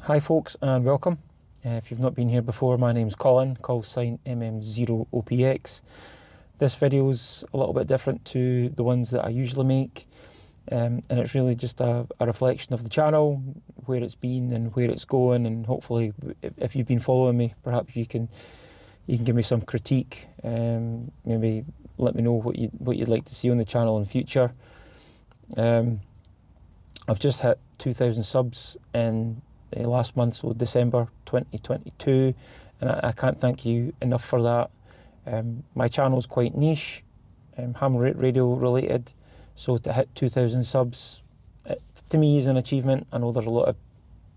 Hi folks and welcome. If you've not been here before, my name's Colin, call sign MM0OPX. This video's a little bit different to the ones that I usually make, and it's really just a reflection of the channel, where it's been and where it's going, and hopefully if you've been following me, perhaps you can give me some critique, maybe let me know what you'd like to see on the channel in future. I've just hit 2,000 subs in last month, so December 2022, and I can't thank you enough for that. My channel's quite niche, ham radio related, so to hit 2,000 subs to me is an achievement. I know there's a lot of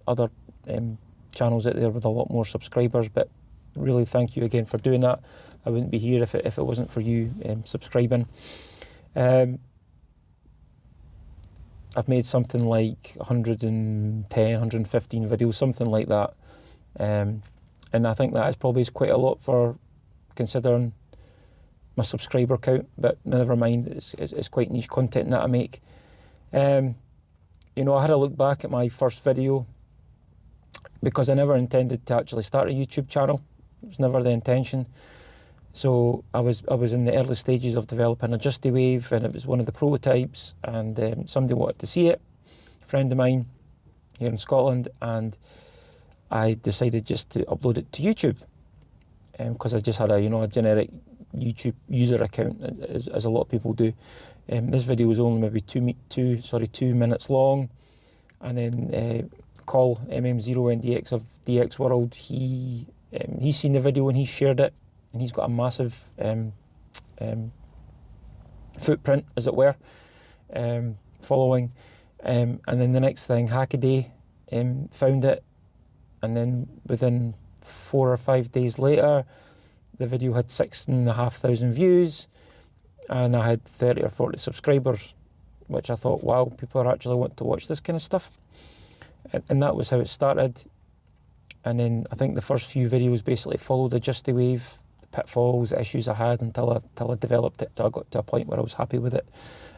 other channels out there with a lot more subscribers, but really thank you again for doing that. I wouldn't be here if it wasn't for you subscribing. I've made something like 110, 115 videos, something like that. And I think that is probably quite a lot for considering my subscriber count, but never mind, it's quite niche content that I make. You know, I had a look back at my first video because I never intended to actually start a YouTube channel. It was never the intention. So I was in the early stages of developing a Justy Wave, and it was one of the prototypes, and somebody wanted to see it, a friend of mine here in Scotland, and I decided just to upload it to YouTube, because I just had a generic YouTube user account, as a lot of people do. This video was only maybe 2 minutes long, and then Colin MM0NDX of DX World, he's seen the video and he shared it. And he's got a massive footprint, as it were, following. And then the next thing, Hackaday found it, and then within 4 or 5 days later, the video had 6,500 views, and I had 30 or 40 subscribers, which I thought, wow, people are actually wanting to watch this kind of stuff. And that was how it started. And then I think the first few videos basically followed the Justy Wave, pitfalls, issues I had until I developed it, till I got to a point where I was happy with it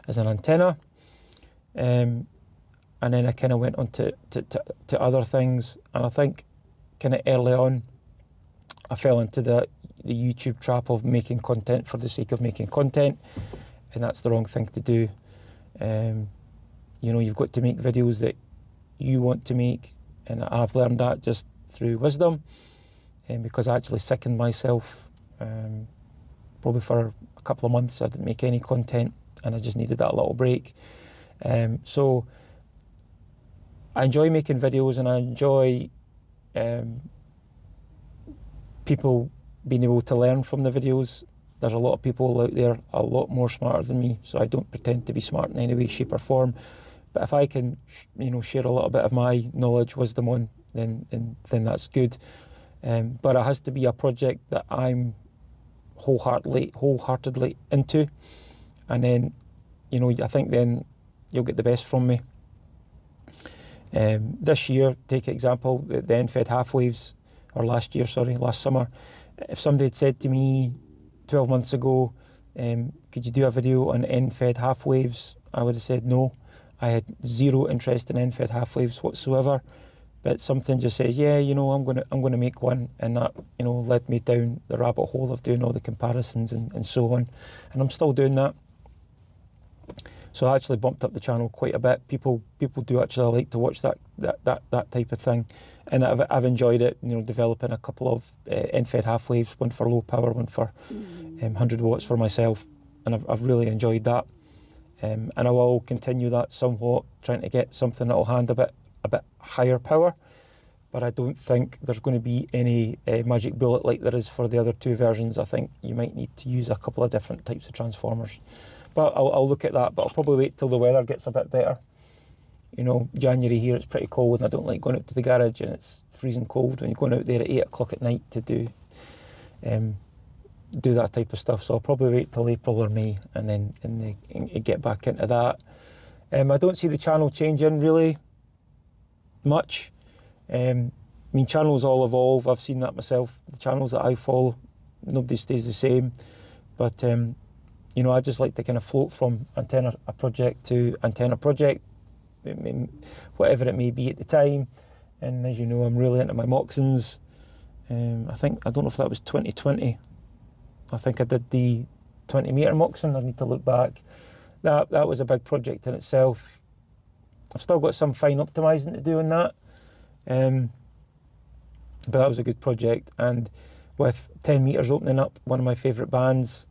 as an antenna. And then I kind of went on to other things, and I think kind of early on I fell into the YouTube trap of making content for the sake of making content, and that's the wrong thing to do. You know, you've got to make videos that you want to make, and I've learned that just through wisdom, because I actually sickened myself. Probably for a couple of months I didn't make any content, and I just needed that little break. So I enjoy making videos, and I enjoy people being able to learn from the videos. There's a lot of people out there a lot more smarter than me, so I don't pretend to be smart in any way, shape or form. But if I can share a little bit of my knowledge, wisdom on, then that's good. But it has to be a project that I'm wholeheartedly into, and then I think then you'll get the best from me. This year, take example, the end-fed half waves, or last summer, if somebody had said to me 12 months ago, could you do a video on end-fed half waves, I would have said no. I had zero interest in end-fed half waves whatsoever. But something just says, yeah, I'm gonna make one, and that led me down the rabbit hole of doing all the comparisons and so on, and I'm still doing that. So I actually bumped up the channel quite a bit. People do actually like to watch that type of thing, and I've enjoyed it. Developing a couple of end-fed half waves, one for low power, one for 100 watts for myself, and I've really enjoyed that. And I will continue that somewhat, trying to get something that'll hand a bit higher power, but I don't think there's going to be any magic bullet like there is for the other two versions. I think you might need to use a couple of different types of transformers, but I'll look at that. But I'll probably wait till the weather gets a bit better. January here, it's pretty cold, and I don't like going out to the garage, and it's freezing cold when you're going out there at 8 o'clock at night to do that type of stuff. So I'll probably wait till April or May, and then get back into that. I don't see the channel changing really much. Channels all evolve. I've seen that myself. The channels that I follow, nobody stays the same. But I just like to kind of float from antenna project to antenna project, whatever it may be at the time. and as you know, I'm really into my Moxons. I don't know if that was 2020. I think I did the 20 metre Moxon. I need to look back. That was a big project in itself. I've still got some fine optimising to do on that. But that was a good project, and with 10 metres opening up, one of my favourite bands,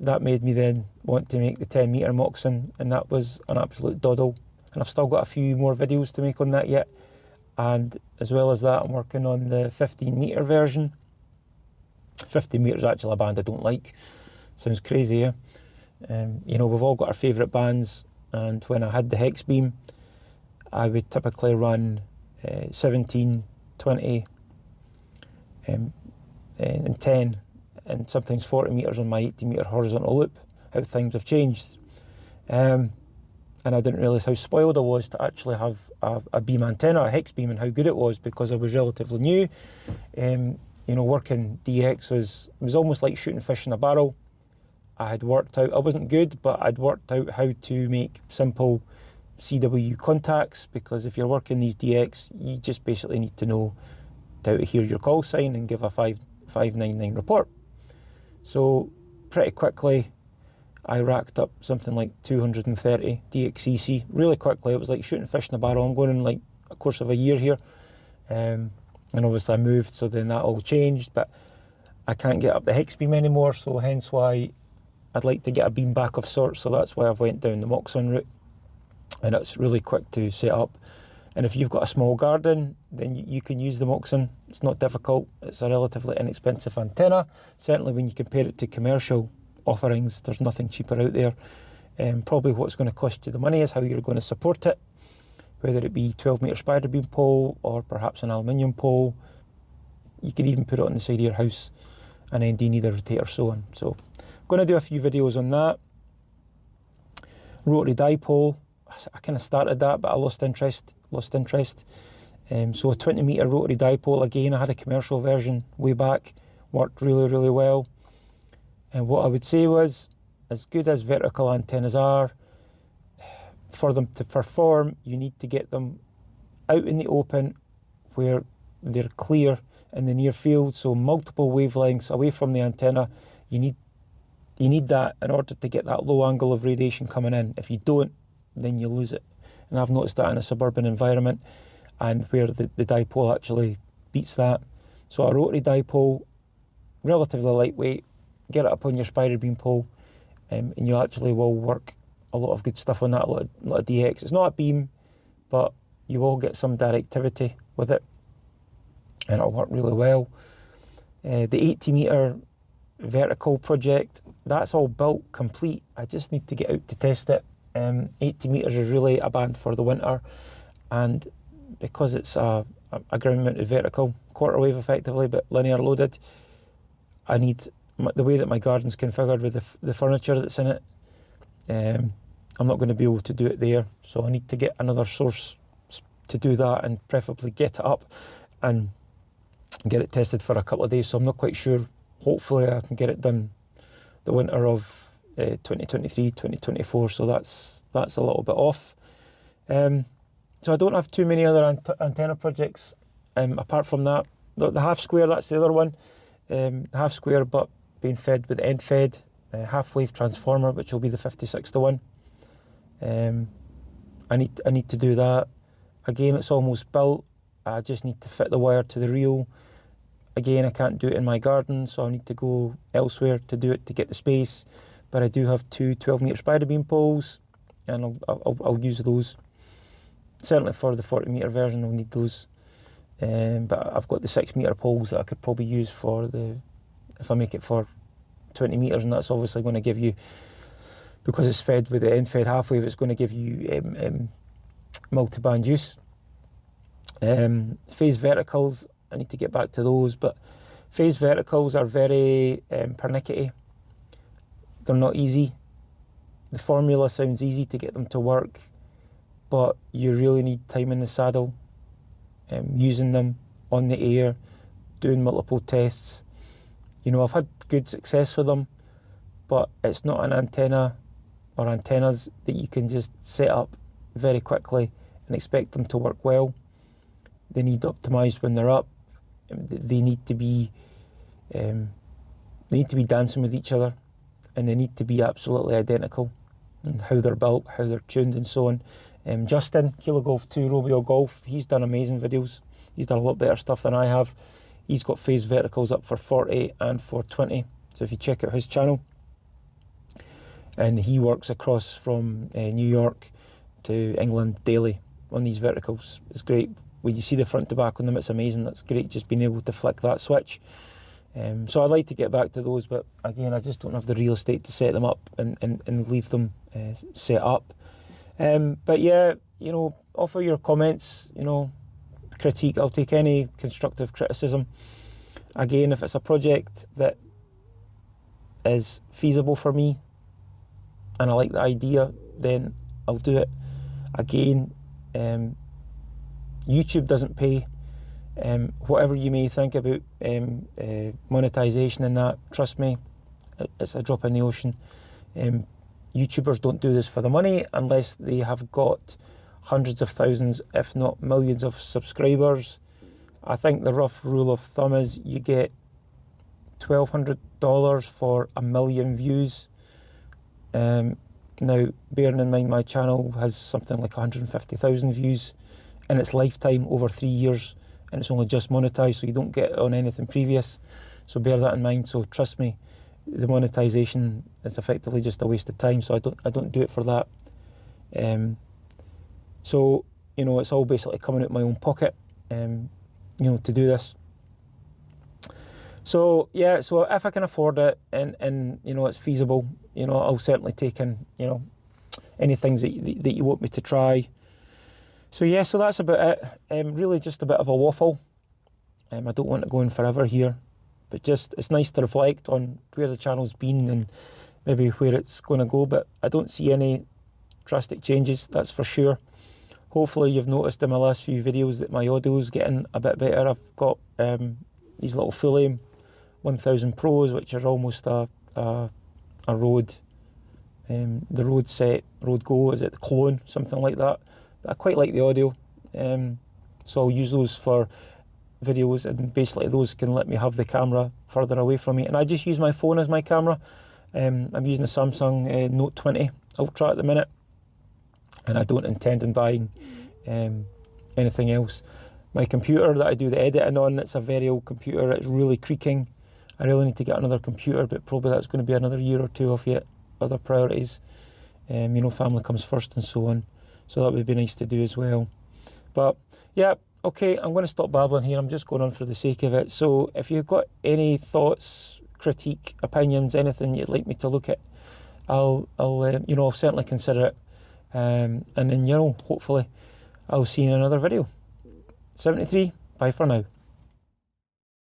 that made me then want to make the 10 metre Moxon, and that was an absolute doddle. And I've still got a few more videos to make on that yet. And as well as that, I'm working on the 15 metre version. 15 metres is actually a band I don't like. Sounds crazy, yeah? You know, we've all got our favourite bands, and when I had the hex beam, I would typically run 17, 20, and 10, and sometimes 40 metres on my 80 metre horizontal loop. How things have changed. And I didn't realise how spoiled I was to actually have a beam antenna, a hex beam, and how good it was, because I was relatively new. You know, working DX was almost like shooting fish in a barrel. I had worked out, I wasn't good, but I'd worked out how to make simple CW contacts, because if you're working these DX, you just basically need to know how to hear your call sign and give a 599 report. So pretty quickly, I racked up something like 230 DXCC really quickly. It was like shooting fish in a barrel. I'm going in like a course of a year here. And obviously I moved, so then that all changed, but I can't get up the hex beam anymore, so hence why I'd like to get a beam back of sorts. So that's why I've went down the Moxon route, and it's really quick to set up. And if you've got a small garden, then you can use the Moxon. It's not difficult. It's a relatively inexpensive antenna. Certainly when you compare it to commercial offerings, there's nothing cheaper out there. Probably what's going to cost you the money is how you're going to support it, whether it be 12 metre spider beam pole or perhaps an aluminium pole. You could even put it on the side of your house, an ND neither rotator, so on. So I'm going to do a few videos on that. Rotary dipole, I kind of started that, but I lost interest. So a 20 metre rotary dipole, again, I had a commercial version way back, worked really, really well. And what I would say was, as good as vertical antennas are, for them to perform, you need to get them out in the open where they're clear in the near field, so multiple wavelengths away from the antenna. You need that in order to get that low angle of radiation coming in. If you don't, then you lose it. And I've noticed that in a suburban environment, and where the dipole actually beats that. So a rotary dipole, relatively lightweight, get it up on your spider beam pole, and you actually will work a lot of good stuff on that, a lot of DX. It's not a beam, but you will get some directivity with it, and it'll work really well. The 80 metre vertical project, that's all built, complete. I just need to get out to test it. 80 metres is really a band for the winter, and because it's a ground mounted vertical, quarter wave effectively, but linear loaded, I need, the way that my garden's configured with the furniture that's in it, I'm not going to be able to do it there, so I need to get another source to do that, and preferably get it up and get it tested for a couple of days. So I'm not quite sure. Hopefully I can get it done the winter of 2023, 2024, so that's a little bit off. So I don't have too many other antenna projects apart from that. The half square, that's the other one. Half square, but being fed with end fed half wave transformer, which will be the 56-to-1. I need to do that. Again, it's almost built. I just need to fit the wire to the reel. Again, I can't do it in my garden, so I need to go elsewhere to do it to get the space. But I do have two 12 metre spider beam poles, and I'll use those. Certainly for the 40 metre version, I'll need those. But I've got the 6 metre poles that I could probably use for if I make it for 20 metres, and that's obviously going to give you, because it's fed with the end fed half wave, it's going to give you multi-band use. Phase verticals, I need to get back to those, but phase verticals are very pernickety. They're not easy. The formula sounds easy to get them to work, but you really need time in the saddle, using them on the air, doing multiple tests. You know, I've had good success with them, but it's not an antenna or antennas that you can just set up very quickly and expect them to work well. they need optimised when they're up. They need to be dancing with each other, and they need to be absolutely identical in how they're built, how they're tuned, and so on. Justin, Kilo Golf 2 Romeo Golf, he's done amazing videos. He's done a lot better stuff than I have. He's got phase verticals up for 40 and for 20. So if you check out his channel, and he works across from New York to England daily on these verticals. It's great. When you see the front to back on them, it's amazing. That's great, just being able to flick that switch. So I'd like to get back to those, but again, I just don't have the real estate to set them up and leave them set up. But yeah, you know, offer your comments, you know, critique. I'll take any constructive criticism. Again, if it's a project that is feasible for me and I like the idea, then I'll do it. Again, YouTube doesn't pay. Whatever you may think about monetization and that, trust me, it's a drop in the ocean. YouTubers don't do this for the money unless they have got hundreds of thousands, if not millions of subscribers. I think the rough rule of thumb is you get $1,200 for 1 million views. Now, bearing in mind my channel has something like 150,000 views in its lifetime over 3 years, and it's only just monetized, so you don't get it on anything previous. So bear that in mind. So trust me, the monetization is effectively just a waste of time. So I don't do it for that. So you know, it's all basically coming out of my own pocket, you know, to do this. So yeah, so if I can afford it and you know it's feasible, you know, I'll certainly take in, you know, any things that you want me to try. So yeah, so that's about it. Really just a bit of a waffle. I don't want to go on forever here, but just it's nice to reflect on where the channel's been and maybe where it's going to go. But I don't see any drastic changes, that's for sure. Hopefully you've noticed in my last few videos that my audio's getting a bit better. I've got these little full aim 1000 Pros, which are almost a Rode, the Rode set, Rode Go, is it the clone, something like that. But I quite like the audio, so I'll use those for videos, and basically those can let me have the camera further away from me. And I just use my phone as my camera. I'm using the Samsung Note 20 Ultra at the minute, and I don't intend on buying anything else. My computer that I do the editing on, it's a very old computer, it's really creaking. I really need to get another computer, but probably that's going to be another year or two off yet. Other priorities, you know, family comes first and so on. So that would be nice to do as well. But yeah, okay, I'm going to stop babbling here. I'm just going on for the sake of it. So if you've got any thoughts, critique, opinions, anything you'd like me to look at, I'll you know, I'll certainly consider it. And then, you know, hopefully I'll see you in another video. 73, bye for now.